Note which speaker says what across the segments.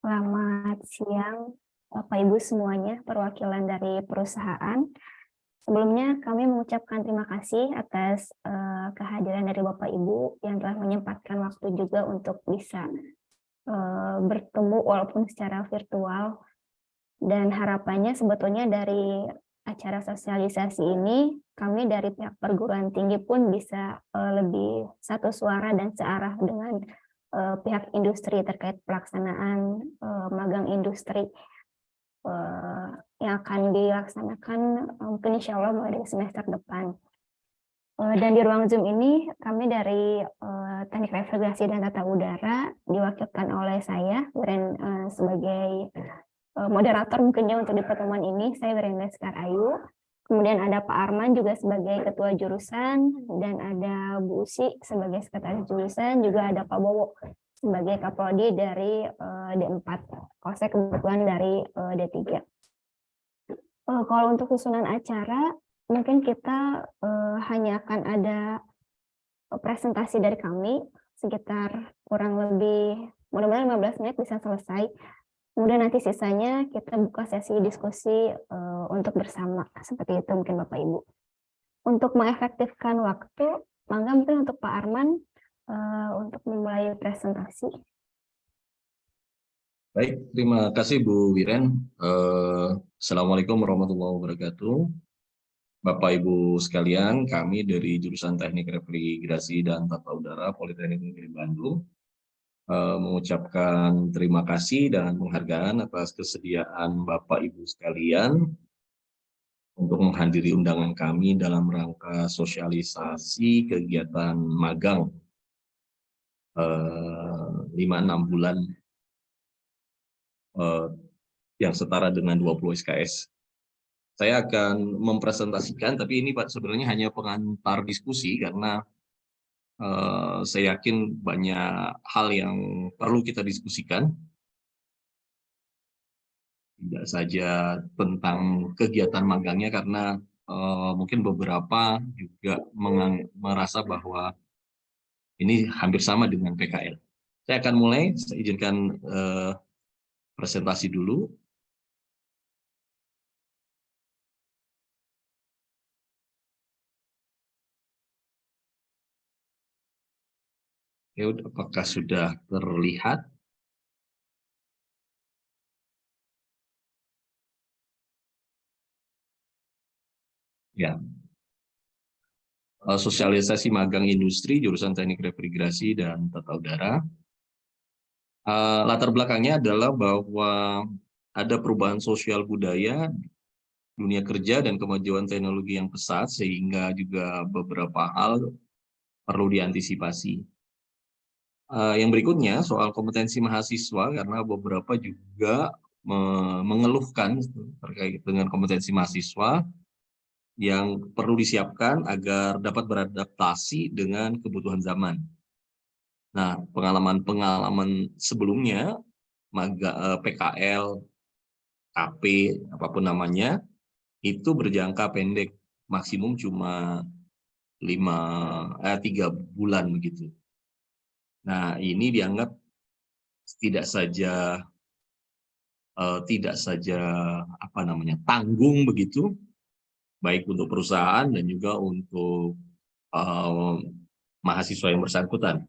Speaker 1: Selamat siang, Bapak Ibu semuanya, perwakilan dari perusahaan. Sebelumnya kami mengucapkan terima kasih atas kehadiran dari Bapak Ibu yang telah menyempatkan waktu juga untuk bisa bertemu walaupun secara virtual. Dan harapannya sebetulnya dari acara sosialisasi ini, kami dari pihak perguruan tinggi pun bisa lebih satu suara dan searah dengan pihak industri terkait pelaksanaan magang industri yang akan dilaksanakan mungkin insya Allah mulai dari semester depan. Dan di ruang Zoom ini kami dari Teknik Refrigerasi dan Tata Udara diwakilkan oleh saya, Wiren, sebagai moderator mungkinnya untuk di pertemuan ini. Saya Wiren Leskar Ayu. Kemudian ada Pak Arman juga sebagai ketua jurusan, dan ada Bu Usi sebagai sekretaris jurusan, juga ada Pak Bowo sebagai kaprodi dari D4. Kalau saya kebetulan dari D3. Kalau untuk susunan acara, mungkin kita hanya akan ada presentasi dari kami, sekitar kurang lebih, mudah-mudahan 15 menit bisa selesai. Kemudian nanti sisanya kita buka sesi diskusi untuk bersama, seperti itu mungkin Bapak Ibu. Untuk mengefektifkan waktu, mangga mungkin untuk Pak Arman untuk memulai presentasi.
Speaker 2: Baik, terima kasih Bu Wiren. Assalamualaikum warahmatullahi wabarakatuh. Bapak Ibu sekalian, kami dari jurusan Teknik Refrigerasi dan Tata Udara Politeknik Negeri Bandung mengucapkan terima kasih dan penghargaan atas kesediaan Bapak Ibu sekalian untuk menghadiri undangan kami dalam rangka sosialisasi kegiatan magang 5-6 bulan yang setara dengan 20 SKS. Saya akan mempresentasikan, tapi ini Pak sebenarnya hanya pengantar diskusi karena saya yakin banyak hal yang perlu kita diskusikan. Tidak saja tentang kegiatan magangnya, karena mungkin beberapa juga merasa bahwa ini hampir sama dengan PKL. Saya akan mulai, saya izinkan presentasi dulu. Ya, apakah sudah terlihat? Ya. Sosialisasi magang industri jurusan Teknik Refrigerasi dan Tata Udara. Latar belakangnya adalah bahwa ada perubahan sosial budaya, dunia kerja, dan kemajuan teknologi yang pesat, sehingga juga beberapa hal perlu diantisipasi. Yang berikutnya soal kompetensi mahasiswa, karena beberapa juga mengeluhkan terkait dengan kompetensi mahasiswa yang perlu disiapkan agar dapat beradaptasi dengan kebutuhan zaman. Nah, pengalaman-pengalaman sebelumnya, PKL, KP, apapun namanya, itu berjangka pendek, maksimum cuma 3 bulan begitu. Nah, ini dianggap tidak saja tanggung begitu, baik untuk perusahaan dan juga untuk mahasiswa yang bersangkutan.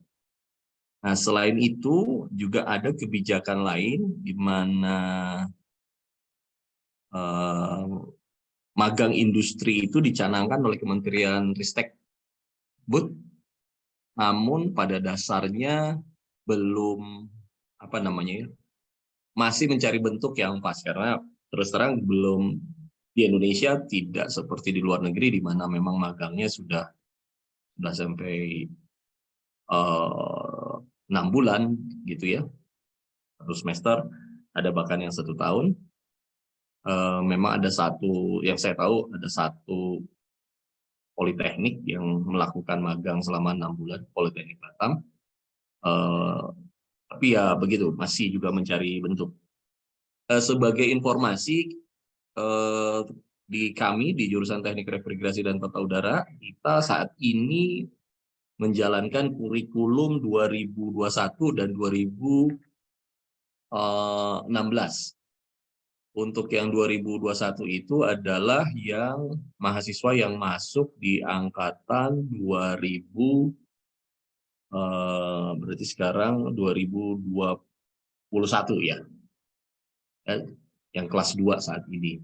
Speaker 2: Nah, selain itu juga ada kebijakan lain di mana magang industri itu dicanangkan oleh Kementerian Ristekbud, namun pada dasarnya belum masih mencari bentuk yang pas, karena terus terang belum di Indonesia tidak seperti di luar negeri di mana memang magangnya sudah sampai 6 bulan gitu ya, 1 semester, ada bahkan yang 1 tahun. Memang ada yang saya tahu, ada satu politeknik yang melakukan magang selama 6 bulan, Politeknik Batam. Tapi ya begitu, masih juga mencari bentuk. Sebagai informasi, di kami di jurusan Teknik Refrigerasi dan Tata Udara, kita saat ini menjalankan kurikulum 2021 dan 16. Untuk yang 2021 itu adalah yang mahasiswa yang masuk di angkatan 2000, berarti sekarang 2021 ya, yang kelas 2 saat ini.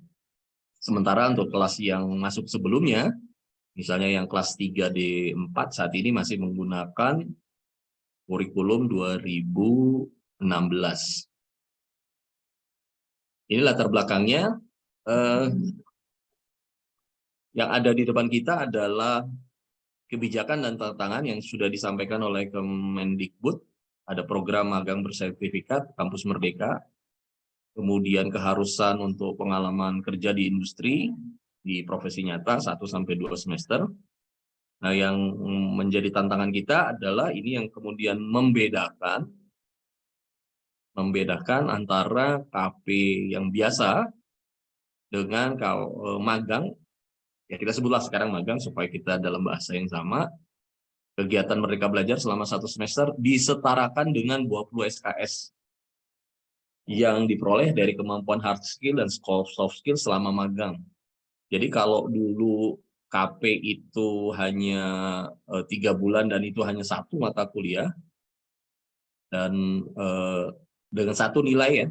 Speaker 2: Sementara untuk kelas yang masuk sebelumnya, misalnya yang kelas 3D4 saat ini masih menggunakan kurikulum 2016. Ini latar belakangnya. Yang ada di depan kita adalah kebijakan dan tantangan yang sudah disampaikan oleh Kemendikbud. Ada program magang bersertifikat Kampus Merdeka, kemudian keharusan untuk pengalaman kerja di industri, di profesi nyata 1-2 semester. Nah, yang menjadi tantangan kita adalah ini yang kemudian membedakan antara KP yang biasa dengan magang. Ya, kita sebutlah sekarang magang supaya kita dalam bahasa yang sama. Kegiatan Merdeka Belajar selama 1 semester disetarakan dengan 20 SKS yang diperoleh dari kemampuan hard skill dan soft skill selama magang. Jadi kalau dulu KP itu hanya 3 bulan dan itu hanya 1 mata kuliah, dan dengan 1 nilai ya,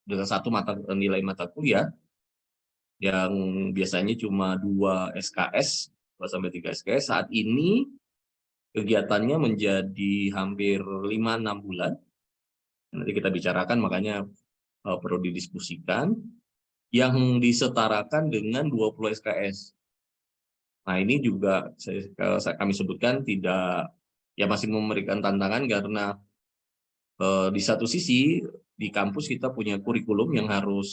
Speaker 2: dengan 1 nilai mata kuliah, yang biasanya cuma 2 SKS, 2-3 SKS, saat ini kegiatannya menjadi hampir 5-6 bulan. Nanti kita bicarakan, makanya perlu didiskusikan, yang disetarakan dengan 20 SKS. Nah, ini juga kami sebutkan tidak, ya masih memberikan tantangan karena di satu sisi di kampus kita punya kurikulum yang harus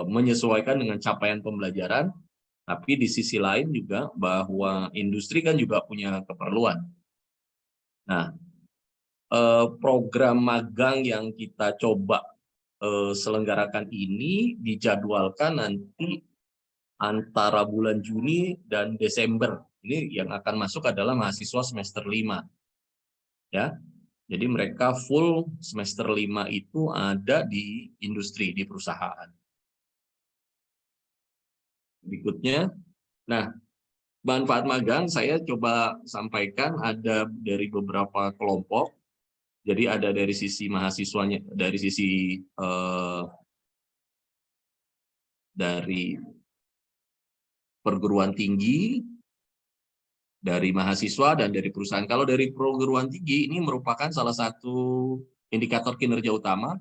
Speaker 2: menyesuaikan dengan capaian pembelajaran, tapi di sisi lain juga bahwa industri kan juga punya keperluan. Nah, program magang yang kita coba selenggarakan ini dijadwalkan nanti antara bulan Juni dan Desember. Ini yang akan masuk adalah mahasiswa semester 5. Ya. Jadi mereka full semester 5 itu ada di industri, di perusahaan. Berikutnya, nah, manfaat magang saya coba sampaikan ada dari beberapa kelompok. Jadi ada dari sisi mahasiswanya, dari sisi dari perguruan tinggi, dari mahasiswa, dan dari perusahaan. Kalau dari perguruan tinggi, ini merupakan salah satu indikator kinerja utama,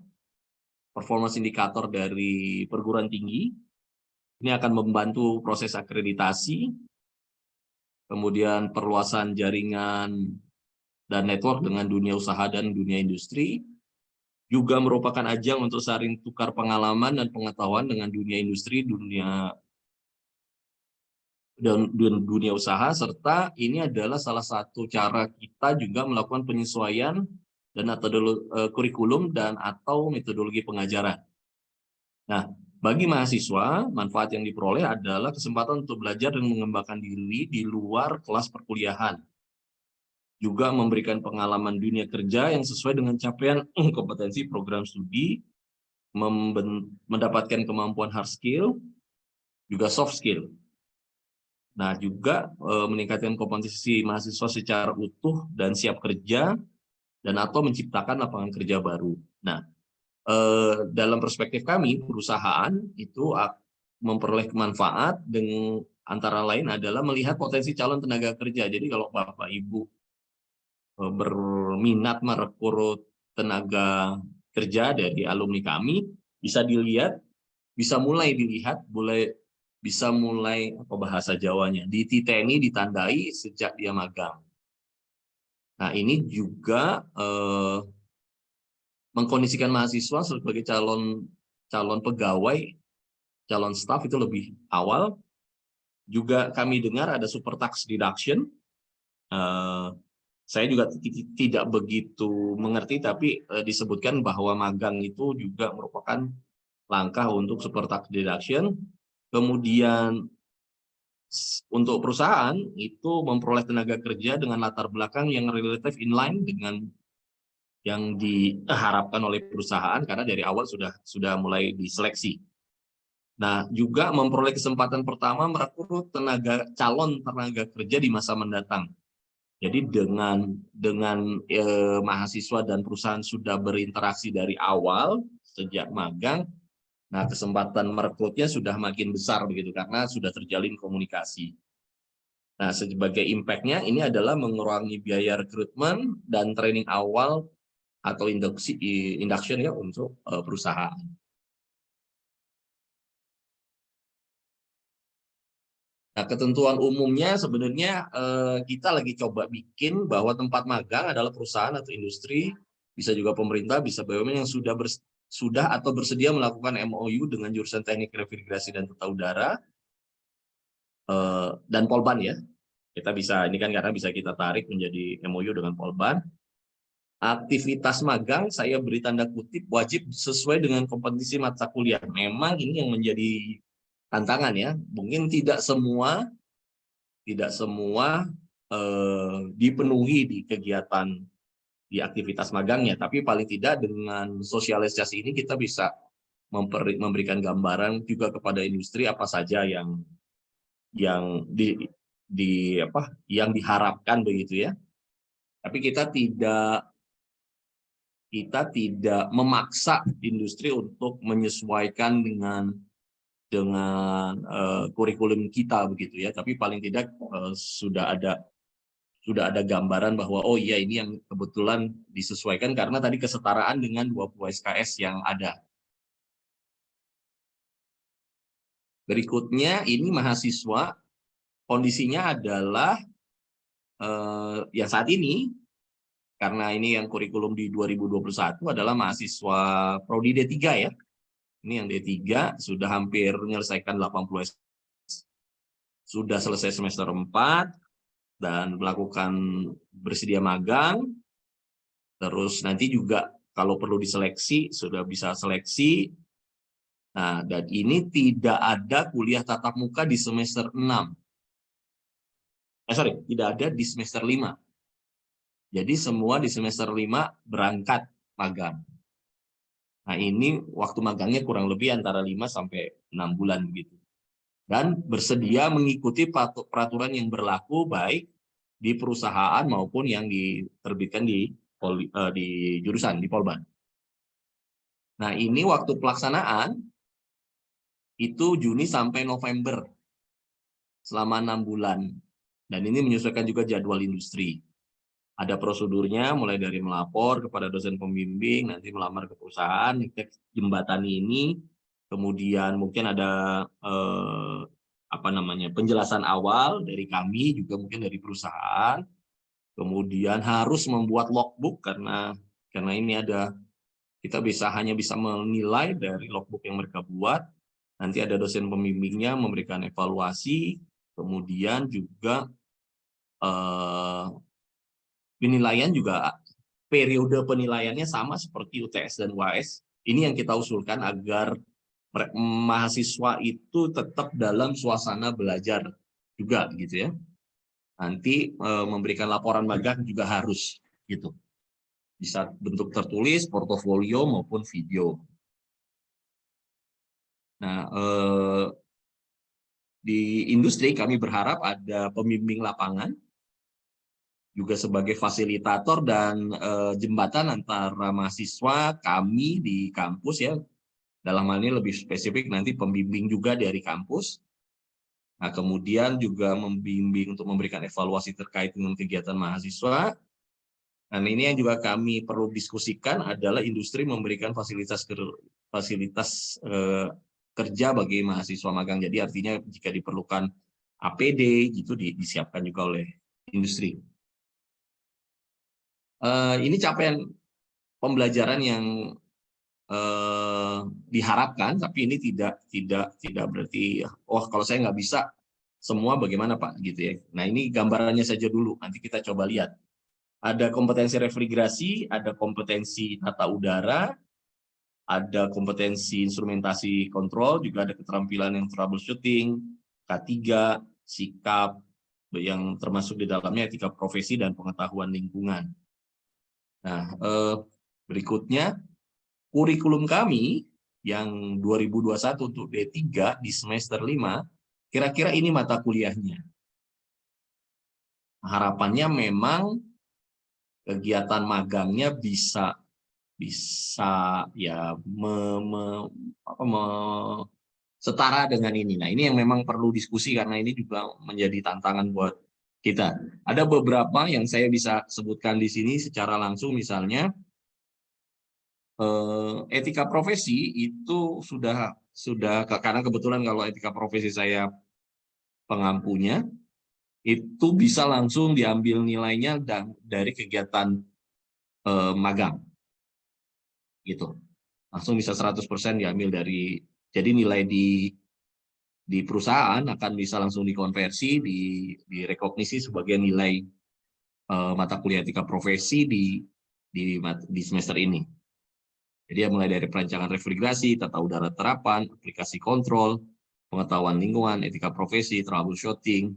Speaker 2: performance indikator dari perguruan tinggi. Ini akan membantu proses akreditasi, kemudian perluasan jaringan dan network dengan dunia usaha dan dunia industri, juga merupakan ajang untuk saling tukar pengalaman dan pengetahuan dengan dunia industri, dunia usaha, serta ini adalah salah satu cara kita juga melakukan penyesuaian dan kurikulum dan atau metodologi pengajaran. Nah, bagi mahasiswa, manfaat yang diperoleh adalah kesempatan untuk belajar dan mengembangkan diri di luar kelas perkuliahan. Juga memberikan pengalaman dunia kerja yang sesuai dengan capaian kompetensi program studi, mendapatkan kemampuan hard skill, juga soft skill. Nah, juga meningkatkan kompetensi mahasiswa secara utuh dan siap kerja, dan atau menciptakan lapangan kerja baru. Nah, dalam perspektif kami, perusahaan itu memperoleh manfaat dengan antara lain adalah melihat potensi calon tenaga kerja. Jadi kalau Bapak Ibu berminat merekrut tenaga kerja dari alumni kami, bisa dilihat, bisa mulai apa bahasa Jawanya, dititeni, ditandai sejak dia magang. Nah, ini juga mengkondisikan mahasiswa sebagai calon pegawai, calon staf itu lebih awal. Juga kami dengar ada super tax deduction. Saya juga tidak begitu mengerti, tapi disebutkan bahwa magang itu juga merupakan langkah untuk super tax deduction. Kemudian untuk perusahaan itu memperoleh tenaga kerja dengan latar belakang yang relatif inline dengan yang diharapkan oleh perusahaan karena dari awal sudah mulai diseleksi. Nah, juga memperoleh kesempatan pertama merekrut calon tenaga kerja di masa mendatang. Jadi dengan mahasiswa dan perusahaan sudah berinteraksi dari awal sejak magang, nah kesempatan merekrutnya sudah makin besar begitu karena sudah terjalin komunikasi. Nah, sebagai impact-nya ini adalah mengurangi biaya rekrutmen dan training awal atau induction ya untuk perusahaan. Nah, ketentuan umumnya sebenarnya kita lagi coba bikin bahwa tempat magang adalah perusahaan atau industri, bisa juga pemerintah, bisa BUMN yang sudah atau bersedia melakukan MOU dengan jurusan teknik refrigerasi dan tata udara dan Polban ya. Kita bisa, ini kan karena bisa kita tarik menjadi MOU dengan Polban. Aktivitas magang saya beri tanda kutip wajib sesuai dengan kompetensi mata kuliah. Memang ini yang menjadi tantangan ya. Mungkin tidak semua dipenuhi di kegiatan di aktivitas magangnya, tapi paling tidak dengan sosialisasi ini kita bisa memberikan gambaran juga kepada industri apa saja yang yang diharapkan begitu ya. Tapi kita tidak memaksa industri untuk menyesuaikan dengan kurikulum kita begitu ya. Tapi paling tidak sudah ada gambaran bahwa oh iya ini yang kebetulan disesuaikan karena tadi kesetaraan dengan 20 SKS yang ada. Berikutnya ini mahasiswa kondisinya adalah yang saat ini karena ini yang kurikulum di 2021 adalah mahasiswa prodi D3 ya. Ini yang D3 sudah hampir menyelesaikan 80 sudah selesai semester 4 dan melakukan bersedia magang. Terus nanti juga kalau perlu diseleksi sudah bisa seleksi. Nah, dan ini tidak ada kuliah tatap muka di semester 6. Tidak ada di semester 5. Jadi semua di semester 5 berangkat magang. Nah, ini waktu magangnya kurang lebih antara 5 sampai 6 bulan begitu. Dan bersedia mengikuti peraturan yang berlaku baik di perusahaan maupun yang diterbitkan di jurusan, di Polban. Nah, ini waktu pelaksanaan itu Juni sampai November selama 6 bulan. Dan ini menyesuaikan juga jadwal industri. Ada prosedurnya mulai dari melapor kepada dosen pembimbing, nanti melamar ke perusahaan, jembatani ini, kemudian mungkin ada penjelasan awal dari kami, juga mungkin dari perusahaan, kemudian harus membuat logbook karena ini kita hanya bisa menilai dari logbook yang mereka buat. Nanti ada dosen pembimbingnya memberikan evaluasi, kemudian juga penilaian juga periode penilaiannya sama seperti UTS dan UAS. Ini yang kita usulkan agar mahasiswa itu tetap dalam suasana belajar juga gitu ya. Nanti memberikan laporan magang juga harus gitu. Bisa bentuk tertulis, portofolio maupun video. Nah, di industri kami berharap ada pembimbing lapangan, juga sebagai fasilitator dan jembatan antara mahasiswa kami di kampus ya. Dalam hal ini lebih spesifik nanti pembimbing juga dari kampus. Nah, kemudian juga membimbing untuk memberikan evaluasi terkait dengan kegiatan mahasiswa. Dan ini yang juga kami perlu diskusikan adalah industri memberikan fasilitas kerja bagi mahasiswa magang. Jadi artinya jika diperlukan APD gitu disiapkan juga oleh industri. Ini capaian pembelajaran yang diharapkan, tapi ini tidak berarti kalau saya nggak bisa semua bagaimana Pak gitu ya. Nah, ini gambarannya saja dulu, nanti kita coba lihat. Ada kompetensi refrigerasi, ada kompetensi tata udara, ada kompetensi instrumentasi kontrol, juga ada keterampilan yang troubleshooting, K3, sikap, yang termasuk di dalamnya etika profesi dan pengetahuan lingkungan. Nah, Berikutnya, kurikulum kami yang 2021 untuk D3 di semester 5, kira-kira ini mata kuliahnya. Harapannya memang kegiatan magangnya bisa ya setara dengan ini. Nah, ini yang memang perlu diskusi karena ini juga menjadi tantangan buat kita. Ada beberapa yang saya bisa sebutkan di sini secara langsung, misalnya etika profesi itu sudah karena kebetulan kalau etika profesi saya pengampunya, itu bisa langsung diambil nilainya dari kegiatan magang gitu. Langsung bisa 100% diambil dari, jadi nilai di perusahaan akan bisa langsung dikonversi, direkognisi sebagai nilai mata kuliah etika profesi di semester ini. Jadi ya mulai dari perancangan refrigerasi, tata udara terapan, aplikasi kontrol, pengetahuan lingkungan, etika profesi, troubleshooting,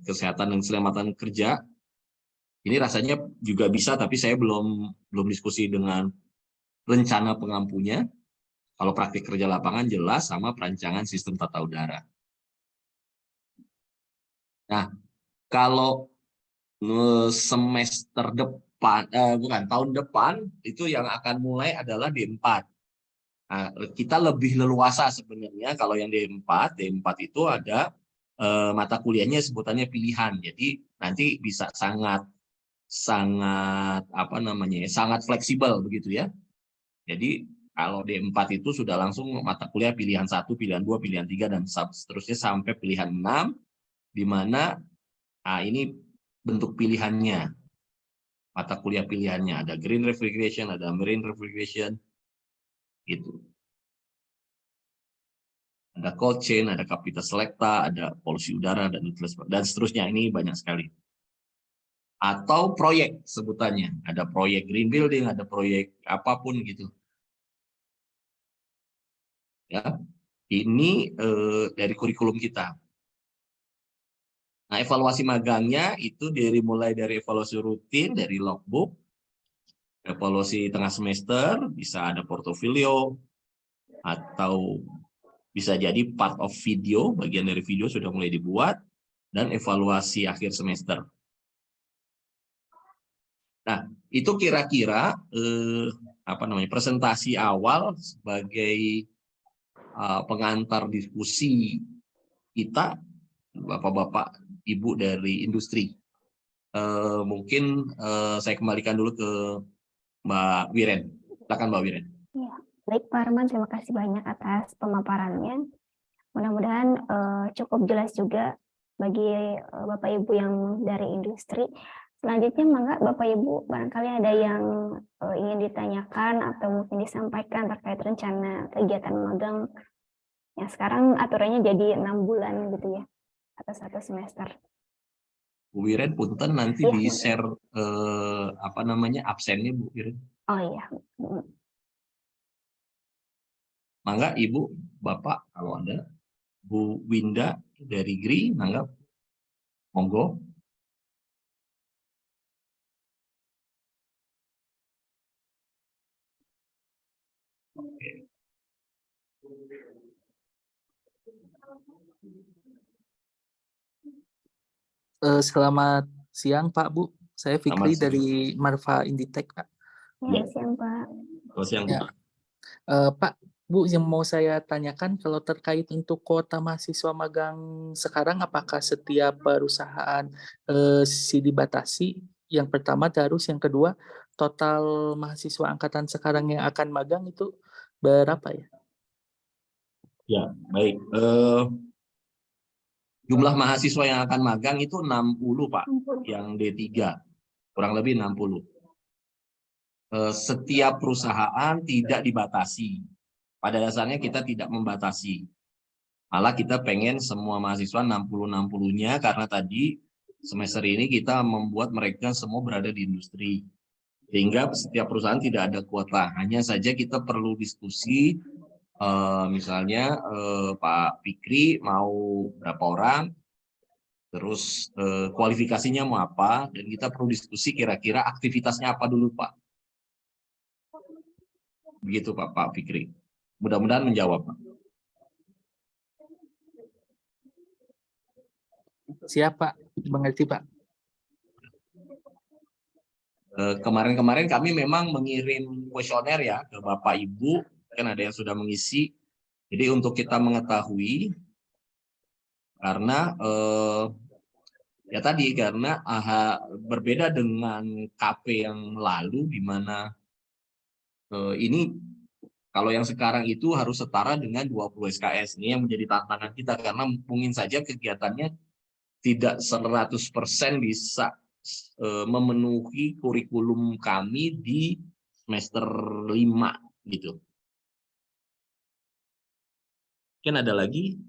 Speaker 2: kesehatan dan keselamatan kerja. Ini rasanya juga bisa, tapi saya belum diskusi dengan rencana pengampunya. Kalau praktik kerja lapangan jelas sama perancangan sistem tata udara. Nah, kalau semester depan, tahun depan, itu yang akan mulai adalah D4. Nah, kita lebih leluasa sebenarnya kalau yang D4 itu ada mata kuliahnya sebutannya pilihan. Jadi nanti bisa sangat sangat fleksibel begitu ya. Jadi kalau D4 itu sudah langsung mata kuliah pilihan 1, pilihan 2, pilihan 3 dan seterusnya sampai pilihan 6, di mana ini bentuk pilihannya. Mata kuliah pilihannya ada green refrigeration, ada marine refrigeration gitu. Ada cold chain, ada kapita selecta, ada polusi udara dan seterusnya. Ini banyak sekali. Atau proyek sebutannya, ada proyek green building, ada proyek apapun gitu. Ya, ini dari kurikulum kita. Nah, evaluasi magangnya itu mulai dari evaluasi rutin, dari logbook, evaluasi tengah semester, bisa ada portofolio, atau bisa jadi part of video, bagian dari video sudah mulai dibuat, dan evaluasi akhir semester. Nah, itu kira-kira presentasi awal sebagai pengantar diskusi kita, Bapak-bapak, Ibu dari industri. Mungkin saya kembalikan dulu ke Mbak Wiren. Silakan Mbak Wiren.
Speaker 1: Ya, baik Pak Arman, terima kasih banyak atas pemaparannya. Mudah-mudahan cukup jelas juga bagi Bapak Ibu yang dari industri. Selanjutnya, mangga Bapak Ibu barangkali ada yang ingin ditanyakan atau mungkin disampaikan terkait rencana kegiatan magang yang sekarang aturannya jadi 6 bulan gitu ya, atau 1 semester.
Speaker 2: Bu Wiren, punten nanti
Speaker 1: Ya,
Speaker 2: di-share absennya Bu Wiren.
Speaker 1: oh iya.
Speaker 2: Mangga Ibu, Bapak kalau ada. Bu Winda dari GRI, mangga. Monggo. Oke.
Speaker 3: Selamat siang Pak Bu, saya Fikri dari Marfa Inditech Pak.
Speaker 1: Ya, siang Pak.
Speaker 2: Selamat siang Bu.
Speaker 3: Ya. Pak Bu, yang mau saya tanyakan kalau terkait untuk kuota mahasiswa magang sekarang, apakah setiap perusahaan dibatasi? Yang pertama, terus yang kedua, total mahasiswa angkatan sekarang yang akan magang itu berapa ya?
Speaker 2: Ya, baik. Jumlah mahasiswa yang akan magang itu 60 Pak, yang D3, kurang lebih 60. Setiap perusahaan tidak dibatasi. Pada dasarnya kita tidak membatasi. Malah kita pengen semua mahasiswa 60-60-nya karena tadi semester ini kita membuat mereka semua berada di industri. Sehingga setiap perusahaan tidak ada kuota. Hanya saja kita perlu diskusi, misalnya Pak Fikri mau berapa orang, terus kualifikasinya mau apa, dan kita perlu diskusi kira-kira aktivitasnya apa dulu Pak. Begitu Pak Fikri. Mudah-mudahan menjawab, Pak.
Speaker 3: Siap, Pak. Mengerti, Pak.
Speaker 2: Kemarin-kemarin kami memang mengirim kuesioner ya ke Bapak Ibu, kan ada yang sudah mengisi. Jadi untuk kita mengetahui, karena ya tadi karena berbeda dengan KP yang lalu, di mana ini kalau yang sekarang itu harus setara dengan 20 SKS. Ini yang menjadi tantangan kita, karena mungkin saja kegiatannya tidak 100% bisa memenuhi kurikulum kami di semester 5 gitu. Mungkin ada lagi.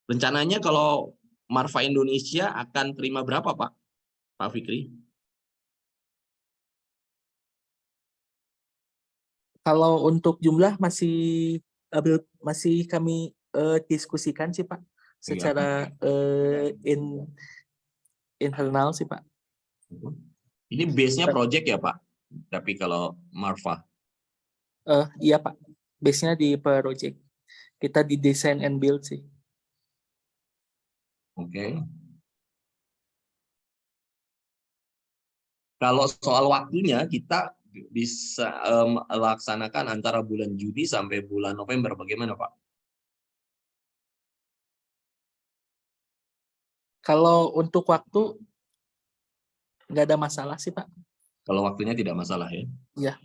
Speaker 2: Rencananya kalau Marfa Indonesia akan terima berapa, Pak Fikri?
Speaker 3: Kalau untuk jumlah masih kami diskusikan sih, Pak, secara internal sih, Pak.
Speaker 2: Ini base-nya project ya, Pak? Tapi kalau Marfa?
Speaker 3: Iya, Pak. Base-nya di project. Kita di design and build sih.
Speaker 2: Oke. Kalau soal waktunya, kita bisa laksanakan antara bulan Juni sampai bulan November. Bagaimana, Pak?
Speaker 3: Kalau untuk waktu, nggak ada masalah sih, Pak.
Speaker 2: Kalau waktunya tidak masalah ya?
Speaker 3: Iya.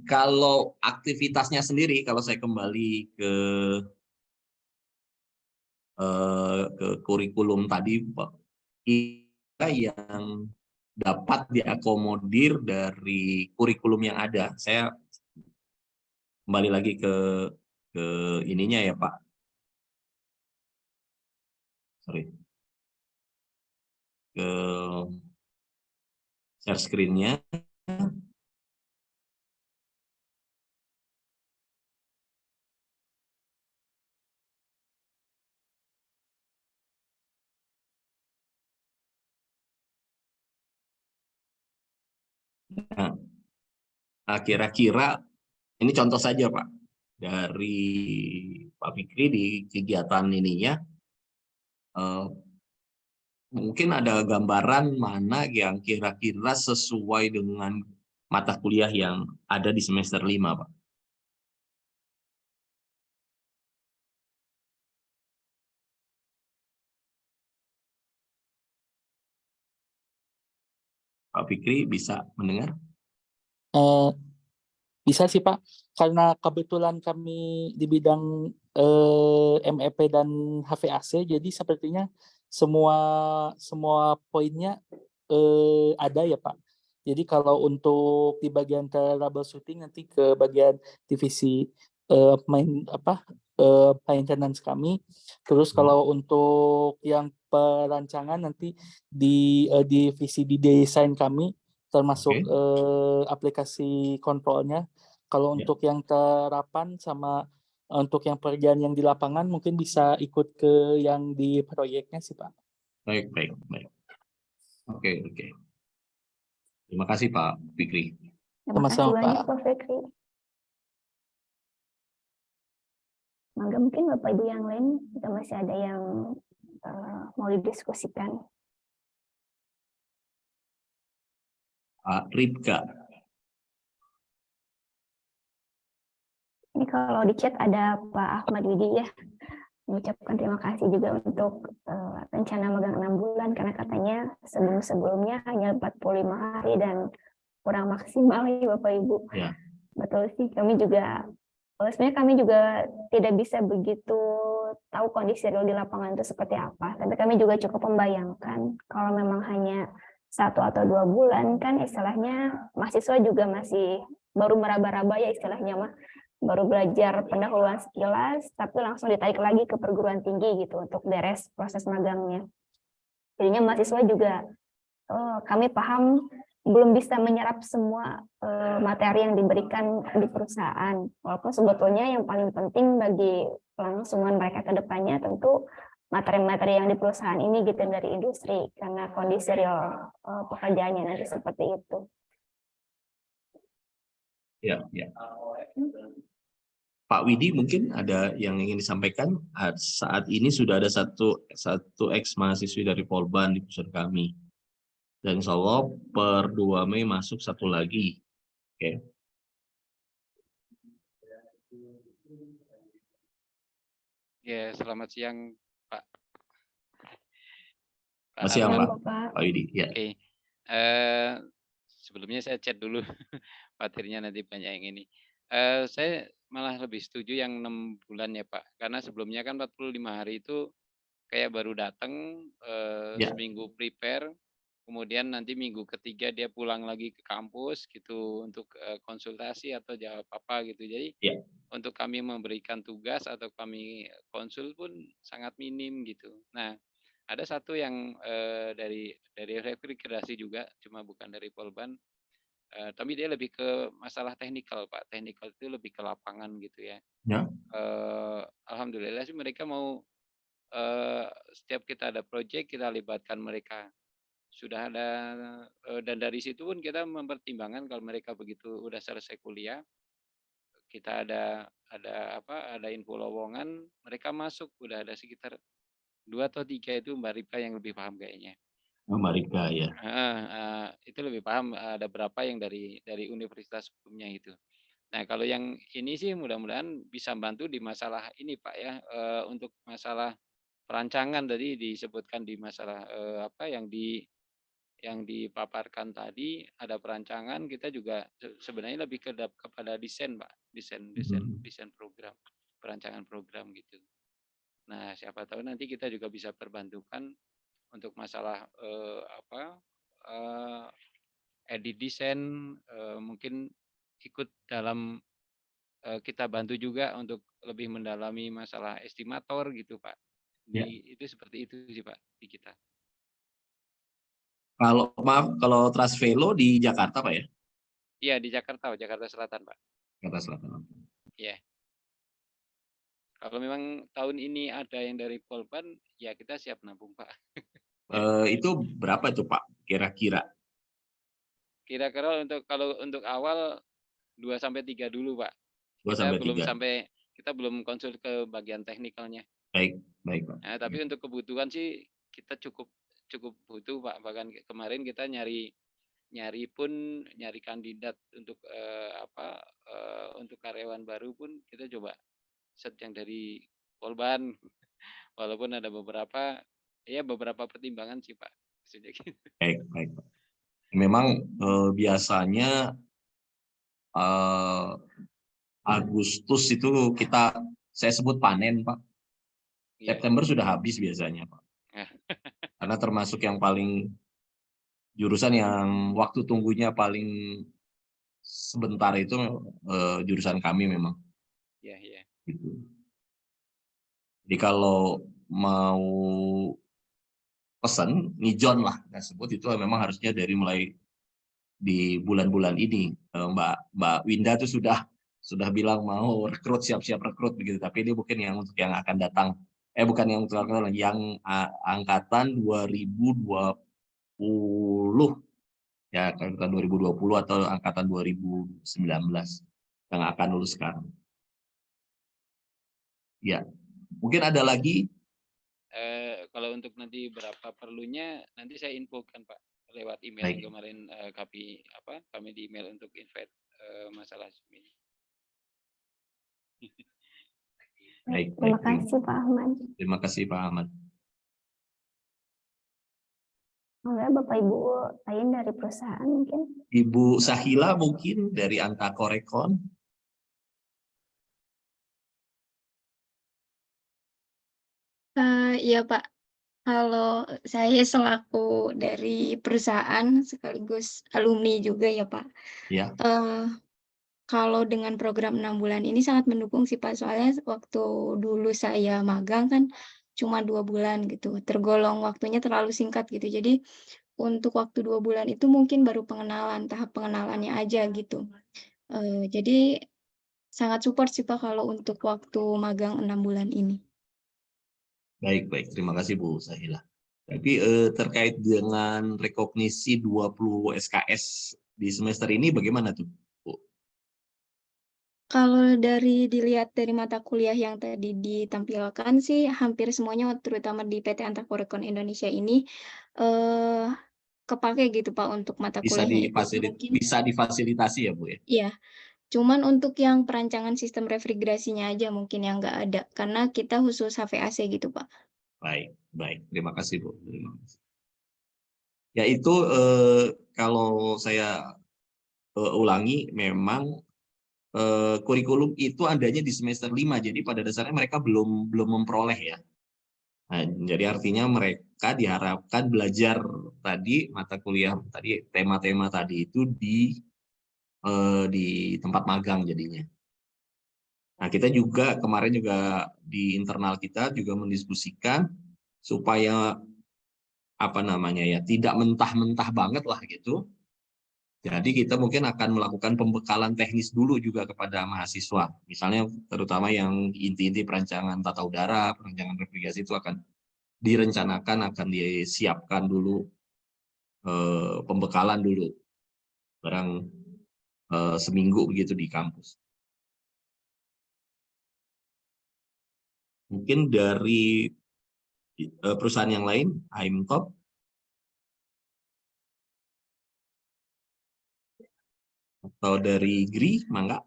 Speaker 2: Kalau aktivitasnya sendiri, kalau saya kembali ke kurikulum tadi, Pak, kita yang dapat diakomodir dari kurikulum yang ada. Saya kembali lagi ke ininya ya, Pak. Sorry. Ke share screen-nya. Nah, kira-kira ini contoh saja, Pak, dari Pak Fikri di kegiatan ininya, mungkin ada gambaran mana yang kira-kira sesuai dengan mata kuliah yang ada di semester 5, Pak. Pak Fikri bisa mendengar?
Speaker 3: Bisa sih, Pak. Karena kebetulan kami di bidang MEP dan HVAC, jadi sepertinya semua poinnya ada ya, Pak. Jadi kalau untuk di bagian troubleshooting nanti ke bagian divisi maintenance kami. Terus kalau untuk yang perancangan nanti di divisi di desain kami, termasuk aplikasi kontrolnya. Kalau untuk yang terapan sama untuk yang pekerjaan yang di lapangan mungkin bisa ikut ke yang di proyeknya sih, Pak.
Speaker 2: Baik. Oke. Terima kasih, Pak Fikri.
Speaker 1: Terima kasih
Speaker 3: Sama-sama,
Speaker 1: banyak,
Speaker 3: Pak.
Speaker 1: Pak Fikri. Mangga mungkin Bapak Ibu yang lain kita masih ada yang mau didiskusikan.
Speaker 2: Pak Ripka.
Speaker 1: Ini kalau di chat ada Pak Ahmad Widi ya, mengucapkan terima kasih juga untuk rencana magang 6 bulan, karena katanya sebelum-sebelumnya hanya 45 hari dan kurang maksimal ya Bapak Ibu.
Speaker 2: Ya.
Speaker 1: Betul sih, sebenarnya kami juga tidak bisa begitu tahu kondisi real di lapangan itu seperti apa, tapi kami juga cukup membayangkan kalau memang hanya 1 atau 2 bulan kan istilahnya mahasiswa juga masih baru meraba-raba ya istilahnya mah, baru belajar pendahuluan sekilas tapi langsung ditarik lagi ke perguruan tinggi gitu untuk beres proses magangnya. Jadinya mahasiswa juga kami paham belum bisa menyerap semua materi yang diberikan di perusahaan. Walaupun sebetulnya yang paling penting bagi kelangsungan mereka ke depannya tentu materi-materi yang di perusahaan ini gitu dari industri karena kondisi real pekerjaannya nanti seperti itu.
Speaker 2: Ya, ya. Pak Widi mungkin ada yang ingin disampaikan. Saat ini sudah ada satu ex mahasiswi dari Polban di pusat kami. Dan insya Allah per 2 Mei masuk satu lagi. Oke.
Speaker 4: Ya, selamat siang, Pak.
Speaker 2: Selamat siang,
Speaker 1: Siang,
Speaker 2: Pak.
Speaker 1: Bapak.
Speaker 2: Pak Widi. Ya.
Speaker 4: Oke. Sebelumnya saya chat dulu materinya, nanti banyak yang ini. Saya malah lebih setuju yang 6 bulan ya, Pak. Karena sebelumnya kan 45 hari itu kayak baru datang,
Speaker 2: Ya.
Speaker 4: seminggu prepare, kemudian nanti minggu ketiga dia pulang lagi ke kampus gitu untuk konsultasi atau jawab apa gitu. Jadi
Speaker 2: Ya.
Speaker 4: untuk kami memberikan tugas atau kami konsul pun sangat minim gitu. Nah, ada satu yang dari refrigerasi juga, cuma bukan dari Polban, tapi dia lebih ke masalah teknikal, Pak. Teknikal itu lebih ke lapangan gitu ya.
Speaker 2: Ya.
Speaker 4: Alhamdulillah sih mereka mau, setiap kita ada proyek kita libatkan mereka. Sudah ada, dan dari situ pun kita mempertimbangkan kalau mereka begitu udah selesai kuliah, kita ada info lowongan, mereka masuk, udah ada sekitar 2 atau 3 itu Mbak Rika yang lebih paham kayaknya.
Speaker 2: Mbak Rika ya.
Speaker 4: Itu lebih paham, ada berapa yang dari universitas sebelumnya itu. Nah, kalau yang ini sih mudah-mudahan bisa bantu di masalah ini Pak ya, untuk masalah perancangan tadi disebutkan di masalah, yang dipaparkan tadi, ada perancangan, kita juga sebenarnya lebih kepada desain, Pak. Desain program, perancangan program gitu. Nah, siapa tahu nanti kita juga bisa perbantukan untuk masalah edit desain, mungkin ikut dalam, kita bantu juga untuk lebih mendalami masalah estimator gitu, Pak.
Speaker 2: Ya.
Speaker 4: Itu seperti itu sih, Pak, di kita.
Speaker 2: Kalau Trasvelo di Jakarta, Pak ya?
Speaker 4: Iya, di Jakarta Selatan, Pak.
Speaker 2: Jakarta Selatan.
Speaker 4: Iya. Kalau memang tahun ini ada yang dari Polban, ya kita siap nampung, Pak.
Speaker 2: Itu berapa itu, Pak? Kira-kira?
Speaker 4: Kira-kira kalau untuk awal 2-3 dulu, Pak.
Speaker 2: 2-3.
Speaker 4: Kita belum konsul ke bagian teknikalnya.
Speaker 2: Baik, Pak.
Speaker 4: Nah, tapi untuk kebutuhan sih kita cukup butuh, Pak. Bahkan kemarin kita nyari kandidat untuk untuk karyawan baru pun kita coba set yang dari Polban. Walaupun ada beberapa pertimbangan sih, Pak.
Speaker 2: Baik, Pak. Memang biasanya Agustus itu saya sebut panen, Pak. September sudah habis biasanya, Pak. Karena termasuk yang paling jurusan yang waktu tunggunya paling sebentar itu jurusan kami memang.
Speaker 4: Iya.
Speaker 2: Gitu. Jadi kalau mau pesan ngijon lah, kita sebut itu memang harusnya dari mulai di bulan-bulan ini. Mbak Winda tuh sudah bilang mau rekrut, siap-siap rekrut begitu, tapi ini bukan yang untuk yang akan datang. Bukan yang untuk yang angkatan 2020 ya, angkatan 2020 atau angkatan 2019 yang akan lulus sekarang. Ya, mungkin ada lagi.
Speaker 4: Kalau untuk nanti berapa perlunya, nanti saya infokan, Pak, lewat email.
Speaker 2: Baik.
Speaker 4: Kemarin kami di email untuk invite masalah ini.
Speaker 2: Baik.
Speaker 1: Terima kasih Pak Ahmad.
Speaker 2: Terima kasih Pak Ahmad.
Speaker 1: Enggak, Bapak Ibu lain dari perusahaan mungkin.
Speaker 2: Ibu Sahila mungkin dari Anta Korekon.
Speaker 5: Iya Pak, kalau saya selaku dari perusahaan sekaligus alumni juga ya Pak.
Speaker 2: Ya.
Speaker 5: Kalau dengan program 6 bulan ini sangat mendukung sih Pak, soalnya waktu dulu saya magang kan cuma 2 bulan gitu, tergolong waktunya terlalu singkat gitu. Jadi untuk waktu 2 bulan itu mungkin baru tahap pengenalannya aja gitu. Jadi sangat support sih Pak kalau untuk waktu magang 6 bulan ini.
Speaker 2: Baik. Terima kasih Bu Sahila. Tapi terkait dengan rekognisi 20 SKS di semester ini bagaimana tuh, Bu?
Speaker 5: Kalau dilihat dari mata kuliah yang tadi ditampilkan sih hampir semuanya terutama di PT Antakorekon Indonesia ini kepake gitu Pak untuk mata kuliahnya itu. Mungkin
Speaker 2: Bisa difasilitasi ya Bu ya?
Speaker 5: iya, cuman untuk yang perancangan sistem refrigerasinya aja mungkin yang nggak ada, karena kita khusus HVAC gitu Pak.
Speaker 2: Baik. Terima kasih Bu. Terima kasih. Ya itu kalau saya ulangi memang kurikulum itu adanya di semester 5, jadi pada dasarnya mereka belum memperoleh ya. Nah, jadi artinya mereka diharapkan belajar tadi mata kuliah tadi tema-tema tadi itu di tempat magang jadinya. Nah, kita juga kemarin juga di internal kita juga mendiskusikan supaya apa namanya ya, tidak mentah-mentah banget lah gitu. Jadi kita mungkin akan melakukan pembekalan teknis dulu juga kepada mahasiswa. Misalnya terutama yang inti-inti perancangan tata udara, perancangan refrigerasi itu akan direncanakan, akan disiapkan dulu pembekalan dulu. Barang seminggu begitu di kampus. Mungkin dari perusahaan yang lain, Aimtop. Atau dari GRI, Mangga.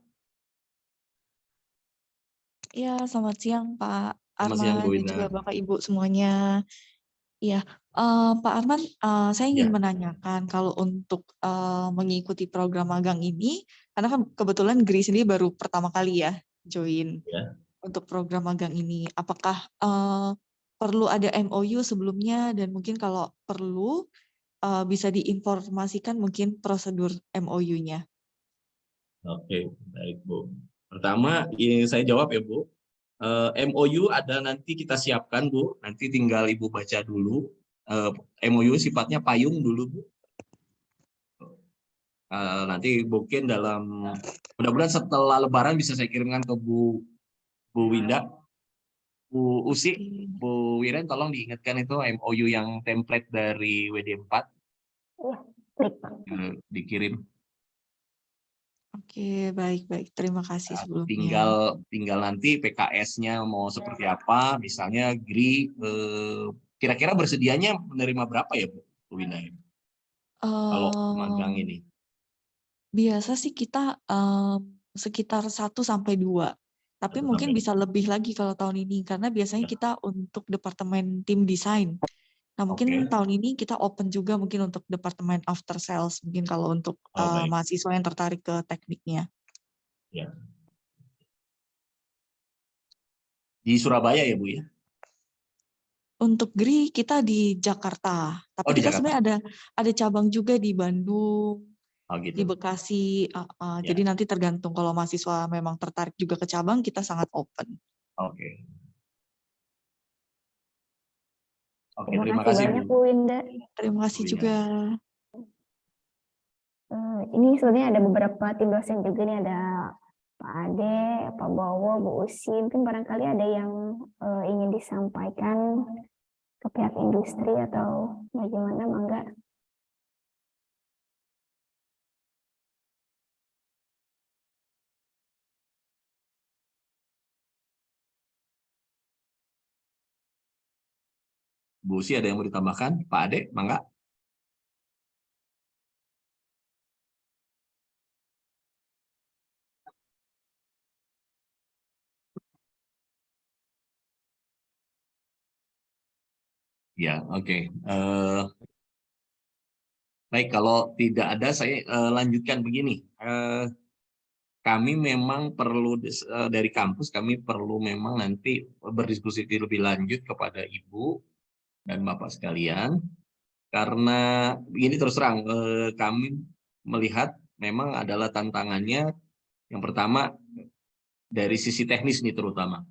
Speaker 6: Ya, selamat siang Pak
Speaker 2: Selamat siang, Bu
Speaker 6: Arman dan
Speaker 2: Winda.
Speaker 6: juga Bapak Ibu semuanya. Iya, Pak Arman, saya ingin
Speaker 2: Ya.
Speaker 6: menanyakan kalau untuk mengikuti program magang ini, karena kan kebetulan GRI sendiri baru pertama kali ya join
Speaker 2: Ya.
Speaker 6: untuk program magang ini. Apakah perlu ada MOU sebelumnya dan mungkin kalau perlu bisa diinformasikan mungkin prosedur MOU-nya?
Speaker 2: Oke, baik Bu. Pertama, saya jawab ya Bu. MOU ada nanti kita siapkan Bu. Nanti tinggal Ibu baca dulu. MOU sifatnya payung dulu Bu. Nanti mungkin mudah-mudahan setelah Lebaran bisa saya kirimkan ke Bu Winda, Bu Usik, Bu Wiren, tolong diingatkan itu MOU yang template dari WD4
Speaker 1: Iya, baik Pak.
Speaker 2: dikirim.
Speaker 6: Oke, baik. Terima kasih sebelumnya.
Speaker 2: Tinggal nanti PKS-nya mau seperti apa, misalnya GRI, kira-kira bersedianya menerima berapa ya Bu Winda? Kalau magang ini?
Speaker 6: Biasa sih kita sekitar 1 sampai 2. Tapi
Speaker 2: 1
Speaker 6: mungkin
Speaker 2: sampai
Speaker 6: bisa lebih lagi kalau tahun ini karena biasanya kita untuk departemen tim desain. Nah, mungkin
Speaker 2: Oke.
Speaker 6: tahun ini kita open juga mungkin untuk departemen after sales, mungkin kalau untuk
Speaker 2: Baik.
Speaker 6: mahasiswa yang tertarik ke tekniknya.
Speaker 2: Ya. Di Surabaya ya Bu ya?
Speaker 6: Untuk GRI kita di Jakarta, tapi
Speaker 2: di
Speaker 6: kita
Speaker 2: Jakarta.
Speaker 6: sebenarnya ada cabang juga di Bandung,
Speaker 2: Gitu.
Speaker 6: di Bekasi. Jadi nanti tergantung kalau mahasiswa memang tertarik juga ke cabang, kita sangat open.
Speaker 2: Oke.
Speaker 1: Terima kasih banyak Bu Winda.
Speaker 6: Terima kasih
Speaker 2: Bu Winda.
Speaker 6: juga.
Speaker 1: Ini sebenarnya ada beberapa tim dosen juga nih, ada Pak Ade, Pak Bowo, Bu Usi. Mungkin barangkali ada yang ingin disampaikan ke pihak industri atau bagaimana, Mangga?
Speaker 2: Bu Usi ada yang mau ditambahkan? Pak Ade, Mangga? Ya, oke. Baik, kalau tidak ada saya lanjutkan begini. Kami memang perlu dari kampus, kami perlu memang nanti berdiskusi lebih lanjut kepada Ibu dan Bapak sekalian. Karena begini terus terang, kami melihat memang adalah tantangannya yang pertama dari sisi teknis nih terutama.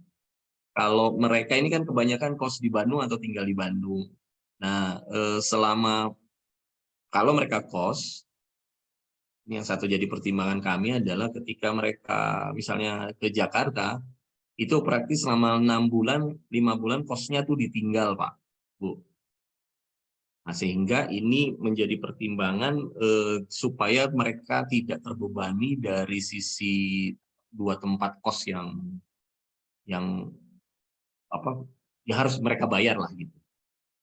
Speaker 2: Kalau mereka ini kan kebanyakan kos di Bandung atau tinggal di Bandung. Nah, kalau mereka kos, yang satu jadi pertimbangan kami adalah ketika mereka misalnya ke Jakarta, Itu praktis selama 6 bulan, 5 bulan kosnya tuh ditinggal, Pak, Bu. Nah, sehingga ini menjadi pertimbangan supaya mereka tidak terbebani dari sisi 2 tempat kos yang apa, ya harus mereka bayar lah gitu.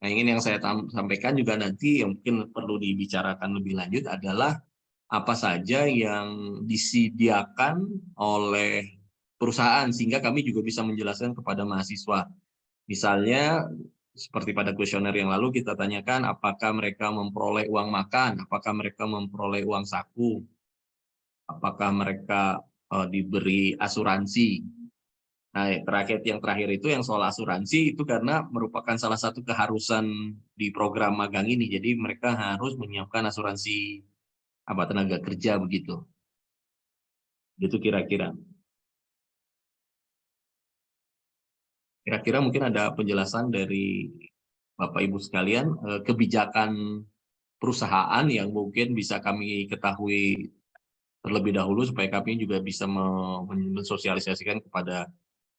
Speaker 2: Nah, yang saya sampaikan juga nanti yang mungkin perlu dibicarakan lebih lanjut adalah apa saja yang disediakan oleh perusahaan sehingga kami juga bisa menjelaskan kepada mahasiswa. Misalnya seperti pada kuesioner yang lalu kita tanyakan apakah mereka memperoleh uang makan, apakah mereka memperoleh uang saku, apakah mereka diberi asuransi. Nah, yang terakhir itu yang soal asuransi itu karena merupakan salah satu keharusan di program magang ini. Jadi mereka harus menyiapkan asuransi tenaga kerja begitu. Gitu kira-kira. Kira-kira mungkin ada penjelasan dari Bapak Ibu sekalian kebijakan perusahaan yang mungkin bisa kami ketahui terlebih dahulu supaya kami juga bisa mensosialisasikan kepada